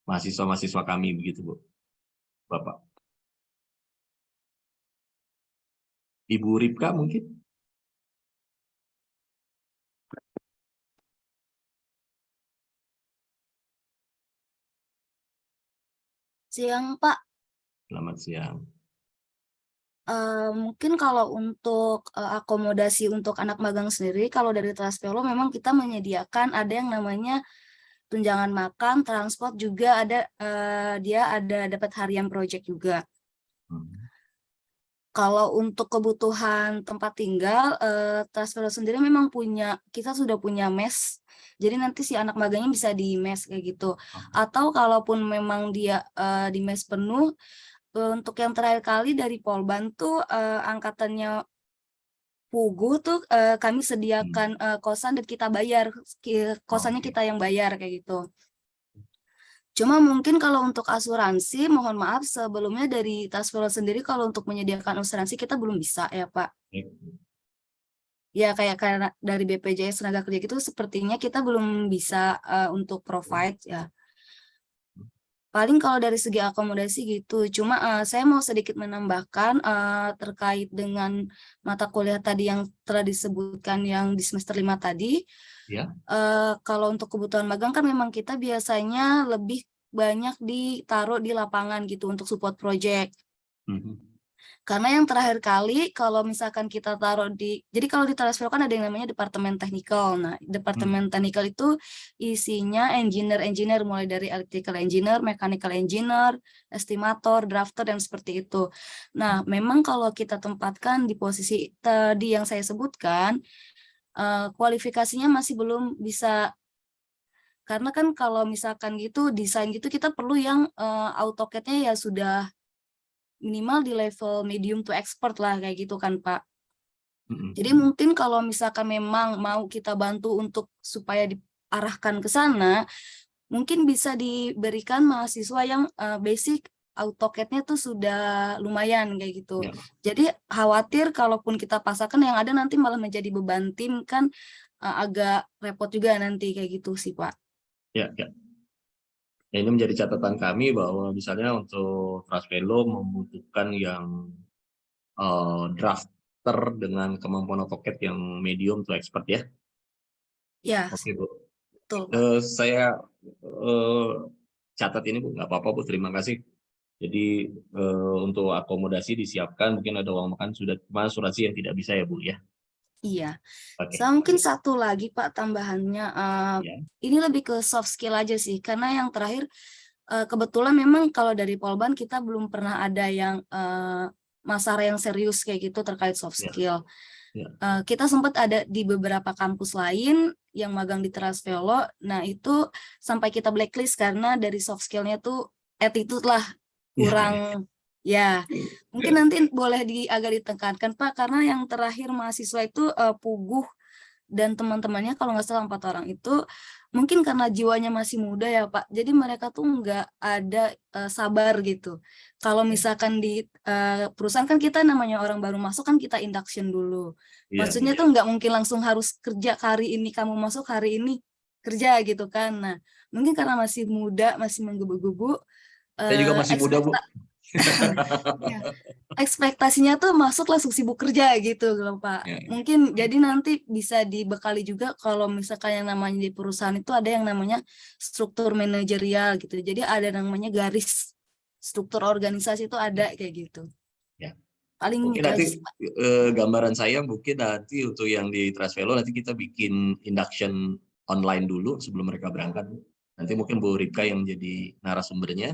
Speaker 2: mahasiswa-mahasiswa kami begitu, Bu. Bapak. Ibu Ripka mungkin?
Speaker 7: Siang, Pak.
Speaker 2: Selamat siang.
Speaker 7: Mungkin kalau untuk akomodasi untuk anak magang sendiri, kalau dari Traspelo memang kita menyediakan ada yang namanya tunjangan makan, transport juga ada, dia ada dapat harian project juga. Kalau untuk kebutuhan tempat tinggal, Traspelo sendiri memang kita sudah punya mes. Jadi nanti si anak magangnya bisa di mes kayak gitu. Atau kalaupun memang dia di mes penuh, untuk yang terakhir kali dari Polban tuh angkatannya Pugu tuh kami sediakan kosan dan kita bayar, kosannya kita yang bayar kayak gitu. Cuma mungkin kalau untuk asuransi, mohon maaf sebelumnya dari Traspelo sendiri kalau untuk menyediakan asuransi kita belum bisa ya Pak. Ya kayak karena dari BPJS Tenaga Kerja itu sepertinya kita belum bisa untuk provide ya. Paling kalau dari segi akomodasi gitu, cuma saya mau sedikit menambahkan terkait dengan mata kuliah tadi yang telah disebutkan yang di semester 5 tadi.
Speaker 2: Ya.
Speaker 7: Kalau untuk kebutuhan magang kan memang kita biasanya lebih banyak ditaruh di lapangan gitu untuk support project. Karena yang terakhir kali kalau misalkan kita taruh jadi kalau di Traspelo kan ada yang namanya departemen teknikal. Nah, departemen teknikal itu isinya engineer mulai dari electrical engineer, mechanical engineer, estimator, drafter dan seperti itu. Nah, memang kalau kita tempatkan di posisi tadi yang saya sebutkan, kualifikasinya masih belum bisa. Karena kan kalau misalkan gitu desain gitu kita perlu yang AutoCAD-nya ya sudah minimal di level medium to expert lah kayak gitu kan Pak. Jadi mungkin kalau misalkan memang mau kita bantu untuk supaya diarahkan ke sana, mungkin bisa diberikan mahasiswa yang basic AutoCAD-nya tuh sudah lumayan kayak gitu.
Speaker 2: Ya.
Speaker 7: Jadi khawatir kalaupun kita pasarkan yang ada nanti malah menjadi beban tim kan agak repot juga nanti kayak gitu sih Pak.
Speaker 2: Ya. Ya, ini menjadi catatan kami bahwa misalnya untuk Traspelo membutuhkan yang drafter dengan kemampuan AutoCAD yang medium to expert ya.
Speaker 7: Ya,
Speaker 2: Oke Bu.
Speaker 7: betul Pak.
Speaker 2: Saya catat ini Bu, nggak apa-apa Bu, terima kasih. Jadi untuk akomodasi disiapkan, mungkin ada uang makan sudah, cuma asuransi yang tidak bisa ya Bu ya.
Speaker 7: Iya.
Speaker 2: Oke.
Speaker 7: Saya mungkin satu lagi Pak tambahannya,
Speaker 2: Ya.
Speaker 7: ini lebih ke soft skill aja sih, karena yang terakhir kebetulan memang kalau dari Polban kita belum pernah ada yang masar yang serius kayak gitu terkait soft
Speaker 2: Ya.
Speaker 7: skill.
Speaker 2: Ya.
Speaker 7: Kita sempat ada di beberapa kampus lain yang magang di Traspelo, nah itu sampai kita blacklist karena dari soft skillnya tuh attitude lah kurang. Ya, mungkin nanti boleh agak ditekankan Pak, karena yang terakhir mahasiswa itu Puguh dan teman-temannya kalau nggak salah 4 orang itu mungkin karena jiwanya masih muda ya Pak, jadi mereka tuh nggak ada sabar gitu. Kalau misalkan di perusahaan kan kita namanya orang baru masuk kan kita induction dulu. Maksudnya tuh nggak mungkin langsung harus kerja hari ini kamu masuk hari ini kerja gitu kan. Nah, mungkin karena masih muda, masih menggebu-gebu,
Speaker 2: Saya juga masih muda, Bu.
Speaker 7: ya, ekspektasinya tuh masuk langsung sibuk kerja gitu loh Pak.
Speaker 2: Ya.
Speaker 7: Mungkin jadi nanti bisa dibekali juga kalau misalkan yang namanya di perusahaan itu ada yang namanya struktur manajerial gitu. Jadi ada namanya garis struktur organisasi itu ada kayak gitu.
Speaker 2: Ya.
Speaker 7: Paling
Speaker 2: Mungkin
Speaker 7: gitu aja
Speaker 2: nanti
Speaker 7: sih, Pak.
Speaker 2: gambaran saya mungkin nanti untuk yang di Trasvelo nanti kita bikin induction online dulu sebelum mereka berangkat. Nanti mungkin Bu Rika yang jadi narasumbernya,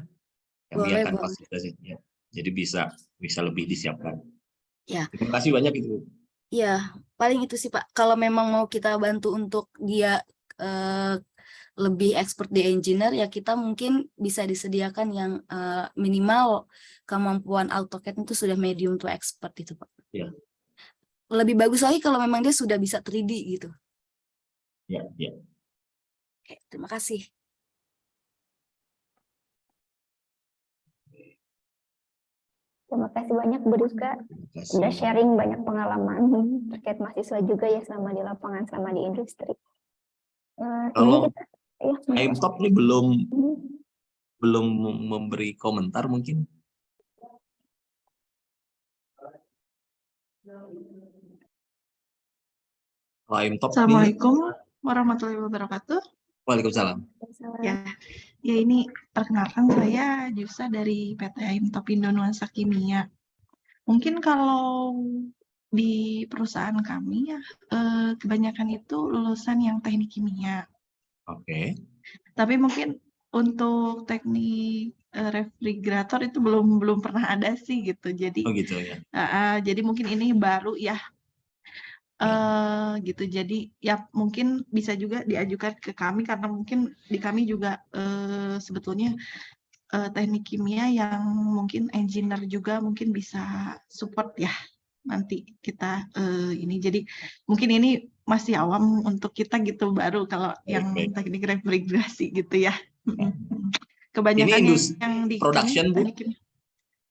Speaker 2: kami
Speaker 7: Boleh,
Speaker 2: akan
Speaker 7: boleh.
Speaker 2: fasilitasi. Ya. Jadi bisa lebih disiapkan.
Speaker 7: Ya.
Speaker 2: Terima kasih banyak itu.
Speaker 7: Ya, paling itu sih Pak. Kalau memang mau kita bantu untuk dia lebih expert di engineer, ya kita mungkin bisa disediakan yang minimal kemampuan AutoCAD itu sudah medium to expert itu Pak.
Speaker 2: Ya.
Speaker 7: Lebih bagus lagi kalau memang dia sudah bisa 3D gitu.
Speaker 2: Ya, ya.
Speaker 7: Oke, terima kasih.
Speaker 1: Terima kasih banyak Bu Rika,
Speaker 2: Terima kasih.
Speaker 1: sudah sharing banyak pengalaman terkait mahasiswa juga ya selama di lapangan, selama di industri.
Speaker 2: Kalau
Speaker 1: Ini
Speaker 2: Aimtop ini belum memberi komentar mungkin.
Speaker 8: Assalamualaikum warahmatullahi wabarakatuh.
Speaker 2: Waalaikumsalam.
Speaker 8: Ya ini perkenalkan saya Jusa dari PT Aimtop Indo Nuansa Kimia. Mungkin kalau di perusahaan kami ya kebanyakan itu lulusan yang teknik kimia.
Speaker 2: Oke.
Speaker 8: Tapi mungkin untuk teknik refrigerator itu belum pernah ada sih gitu. Jadi
Speaker 2: gitu ya.
Speaker 8: Jadi mungkin ini baru ya. Gitu, jadi ya mungkin bisa juga diajukan ke kami karena mungkin di kami juga sebetulnya teknik kimia yang mungkin engineer juga mungkin bisa support ya nanti kita ini. Jadi mungkin ini masih awam untuk kita gitu, baru kalau yang teknik refrigerasi gitu ya. Kebanyakan
Speaker 2: ini
Speaker 8: yang di
Speaker 2: production, Bu?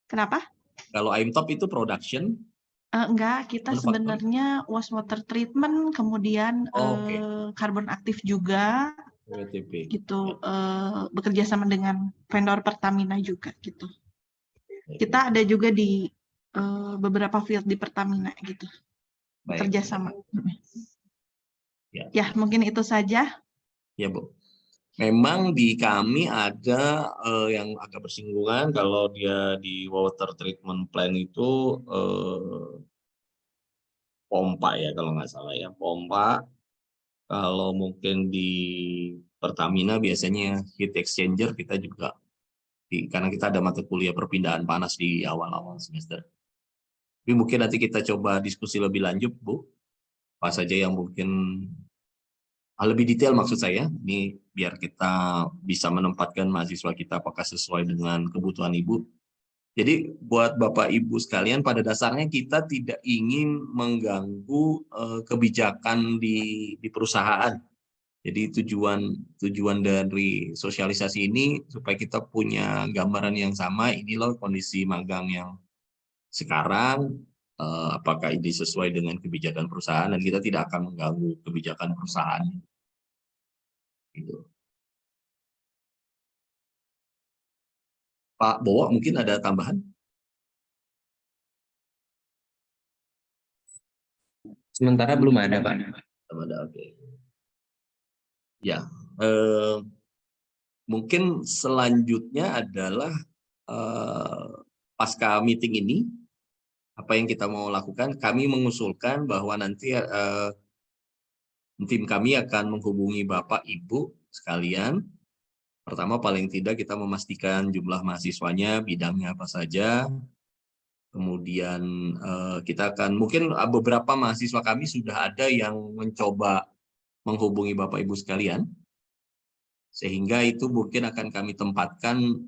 Speaker 8: Kenapa?
Speaker 2: Kalau Aimtop itu production?
Speaker 8: Enggak, kita sebenarnya wastewater treatment, kemudian karbon aktif juga, gitu. Bekerja sama dengan vendor Pertamina juga, gitu. Kita ada juga di beberapa field di Pertamina, gitu. Bekerja sama. Ya, mungkin itu saja.
Speaker 2: Ya, Bu. Memang di kami ada yang agak bersinggungan kalau dia di water treatment plant itu pompa ya kalau nggak salah ya, pompa. Kalau mungkin di Pertamina biasanya heat exchanger kita juga karena kita ada mata kuliah perpindahan panas di awal-awal semester. Tapi mungkin nanti kita coba diskusi lebih lanjut, Bu. Apa saja yang mungkin lebih detail maksud saya, ini biar kita bisa menempatkan mahasiswa kita apakah sesuai dengan kebutuhan Ibu. Jadi buat Bapak Ibu sekalian, pada dasarnya kita tidak ingin mengganggu kebijakan di perusahaan. Jadi tujuan dari sosialisasi ini supaya kita punya gambaran yang sama, ini loh kondisi magang yang sekarang, apakah ini sesuai dengan kebijakan perusahaan, dan kita tidak akan mengganggu kebijakan perusahaan. Gitu. Pak Bowo mungkin ada tambahan?
Speaker 9: Sementara belum ada, Pak.
Speaker 2: Belum ada, oke. Ya, mungkin selanjutnya adalah pasca meeting ini, apa yang kita mau lakukan, kami mengusulkan bahwa nanti tim kami akan menghubungi Bapak Ibu sekalian. Pertama paling tidak kita memastikan jumlah mahasiswanya, bidangnya apa saja. Kemudian kita akan, mungkin beberapa mahasiswa kami sudah ada yang mencoba menghubungi Bapak Ibu sekalian. Sehingga itu mungkin akan kami tempatkan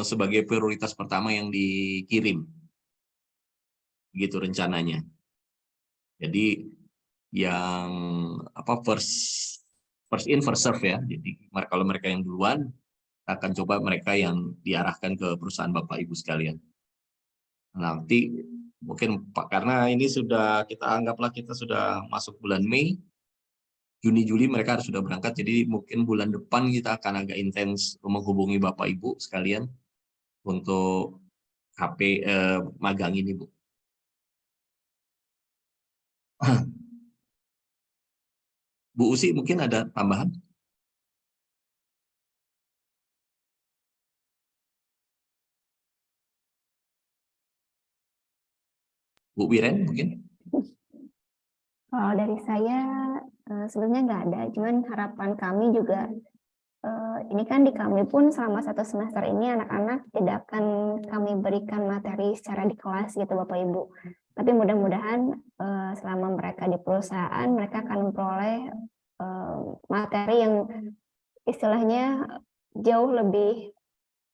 Speaker 2: sebagai prioritas pertama yang dikirim. Gitu rencananya. Jadi yang first in first serve ya. Jadi kalau mereka yang duluan, akan coba mereka yang diarahkan ke perusahaan Bapak Ibu sekalian. Nanti mungkin karena ini sudah kita anggaplah kita sudah masuk bulan Mei, Juni-Juli mereka harus sudah berangkat, jadi mungkin bulan depan kita akan agak intens menghubungi Bapak Ibu sekalian untuk HP magang ini, Bu. Bu Usi mungkin ada tambahan? Bu Wiren mungkin?
Speaker 1: Kalau dari saya sebenarnya nggak ada, cuman harapan kami juga ini kan di kami pun selama 1 semester ini anak-anak tidak akan kami berikan materi secara di kelas gitu Bapak Ibu. Tapi mudah-mudahan selama mereka di perusahaan mereka akan memperoleh materi yang istilahnya jauh lebih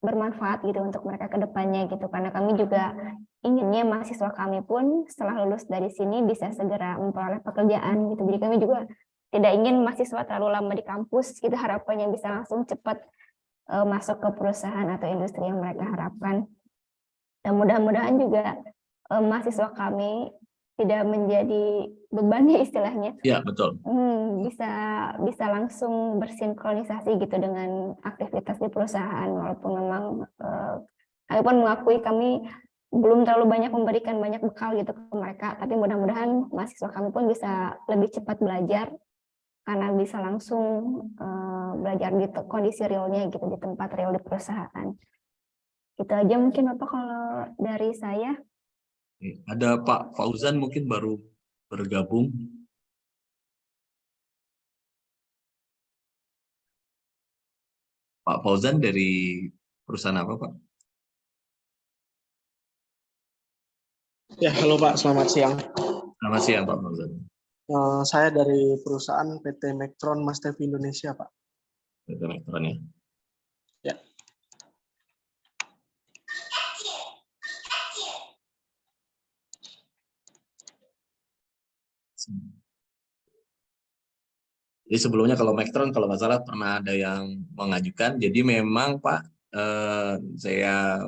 Speaker 1: bermanfaat gitu untuk mereka ke depannya gitu. Karena kami juga inginnya mahasiswa kami pun setelah lulus dari sini bisa segera memperoleh pekerjaan gitu. Jadi kami juga tidak ingin mahasiswa terlalu lama di kampus, kita harapannya bisa langsung cepat masuk ke perusahaan atau industri yang mereka harapkan. Dan mudah-mudahan juga mahasiswa kami tidak menjadi beban ya istilahnya.
Speaker 2: Ya, betul.
Speaker 1: Bisa langsung bersinkronisasi gitu dengan aktivitas di perusahaan, walaupun memang kami pun mengakui kami belum terlalu banyak memberikan banyak bekal gitu ke mereka, tapi mudah-mudahan mahasiswa kami pun bisa lebih cepat belajar karena bisa langsung belajar di kondisi realnya gitu, di tempat real di perusahaan. Itu aja mungkin Bapak kalau dari saya.
Speaker 2: Ada Pak Fauzan mungkin baru bergabung. Pak Fauzan dari perusahaan apa, Pak?
Speaker 10: Ya, halo Pak, selamat siang.
Speaker 2: Selamat siang, Pak Fauzan.
Speaker 10: Saya dari perusahaan PT Mektron Mas Tevi Indonesia, Pak.
Speaker 2: PT Mektron ya?
Speaker 10: Ya.
Speaker 2: Jadi sebelumnya kalau Mektron kalau nggak salah pernah ada yang mengajukan. Jadi memang Pak, saya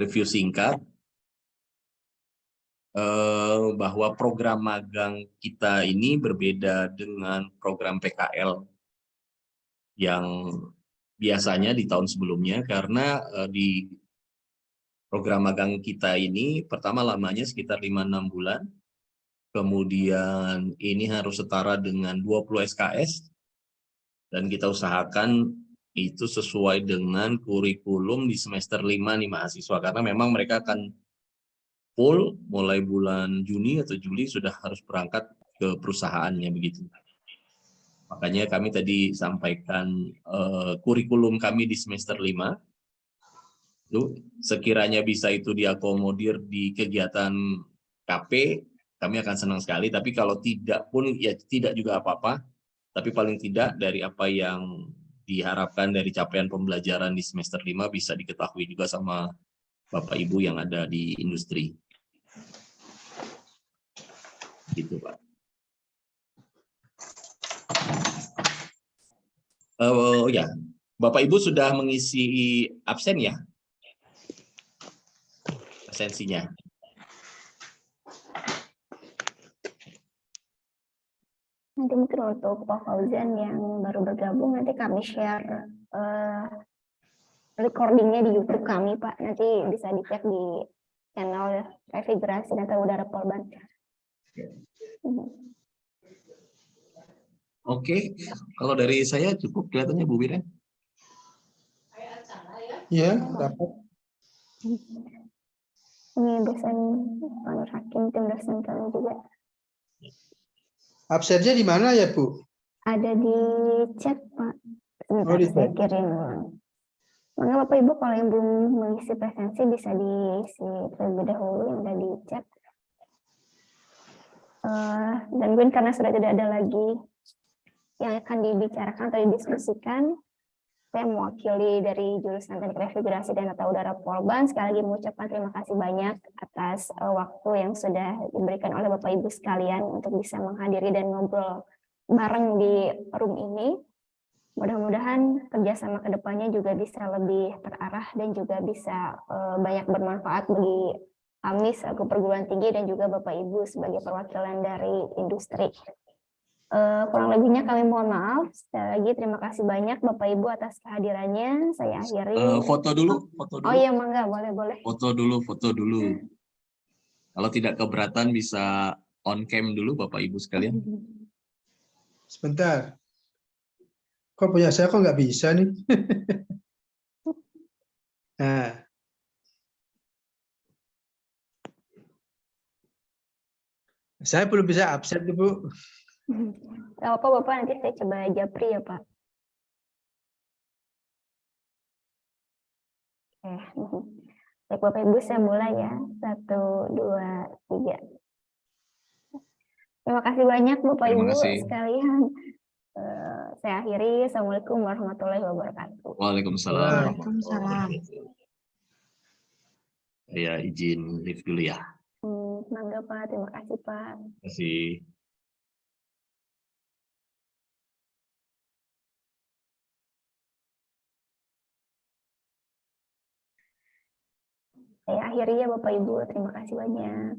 Speaker 2: review singkat bahwa program magang kita ini berbeda dengan program PKL yang biasanya di tahun sebelumnya, karena di program magang kita ini pertama lamanya sekitar 5-6 bulan. Kemudian ini harus setara dengan 20 SKS, dan kita usahakan itu sesuai dengan kurikulum di semester 5 nih mahasiswa, karena memang mereka akan full mulai bulan Juni atau Juli sudah harus berangkat ke perusahaannya begitu. Makanya kami tadi sampaikan kurikulum kami di semester 5, sekiranya bisa itu diakomodir di kegiatan KP, kami akan senang sekali. Tapi kalau tidak pun ya tidak juga apa-apa. Tapi paling tidak dari apa yang diharapkan dari capaian pembelajaran di semester 5 bisa diketahui juga sama Bapak Ibu yang ada di industri. Gitu, Pak. Ya, Bapak Ibu sudah mengisi absen ya? Absensinya.
Speaker 1: Nanti mungkin untuk Pak Fauzan yang baru bergabung, nanti kami share recordingnya di YouTube kami, Pak. Nanti bisa dicek di channel Refrigerasi Tata Udara Polban.
Speaker 2: Oke, kalau dari saya cukup kelihatannya Bu Wiren.
Speaker 10: Iya, dapat.
Speaker 1: Ini dosen Pak Nur Hakim, tim dosen kami juga.
Speaker 10: Absennya di mana ya, Bu?
Speaker 1: Ada di chat, Pak. Sebentar, saya kirim. Maka Bapak Ibu kalau yang belum mengisi presensi bisa diisi terlebih dahulu yang ada di chat. Dan mungkin karena sudah tidak ada lagi yang akan dibicarakan atau didiskusikan, saya mewakili dari jurusan Teknik Refrigerasi dan Tata Udara Polban sekali lagi mengucapkan terima kasih banyak atas waktu yang sudah diberikan oleh Bapak Ibu sekalian untuk bisa menghadiri dan ngobrol bareng di room ini. Mudah-mudahan kerjasama ke depannya juga bisa lebih terarah dan juga bisa banyak bermanfaat bagi kami selaku perguruan tinggi dan juga Bapak Ibu sebagai perwakilan dari industri. Kurang lebihnya kami mohon maaf. Sekali lagi terima kasih banyak Bapak Ibu atas kehadirannya. Saya akhiri.
Speaker 2: Foto dulu, foto
Speaker 1: Oh
Speaker 2: dulu.
Speaker 1: iya, mangga, boleh.
Speaker 2: Foto dulu. Kalau tidak keberatan bisa on cam dulu Bapak Ibu sekalian.
Speaker 11: Sebentar. Kok punya saya kok nggak bisa nih? Nah, saya belum bisa absen, Bu.
Speaker 1: Gak apa Bapak, nanti saya coba japri ya Pak. Oke. Baik Bapak Ibu, saya mulai ya. 1, 2, 3. Terima kasih banyak Bapak
Speaker 2: Terima
Speaker 1: Ibu
Speaker 2: kasih.
Speaker 1: sekalian. Saya akhiri. Assalamualaikum warahmatullahi wabarakatuh.
Speaker 2: Waalaikumsalam.
Speaker 8: Waalaikumsalam.
Speaker 2: Saya izin live dulu ya.
Speaker 1: Mangga Pak, terima kasih Pak.
Speaker 2: Terima kasih.
Speaker 1: Saya akhiri ya Bapak Ibu, terima kasih banyak.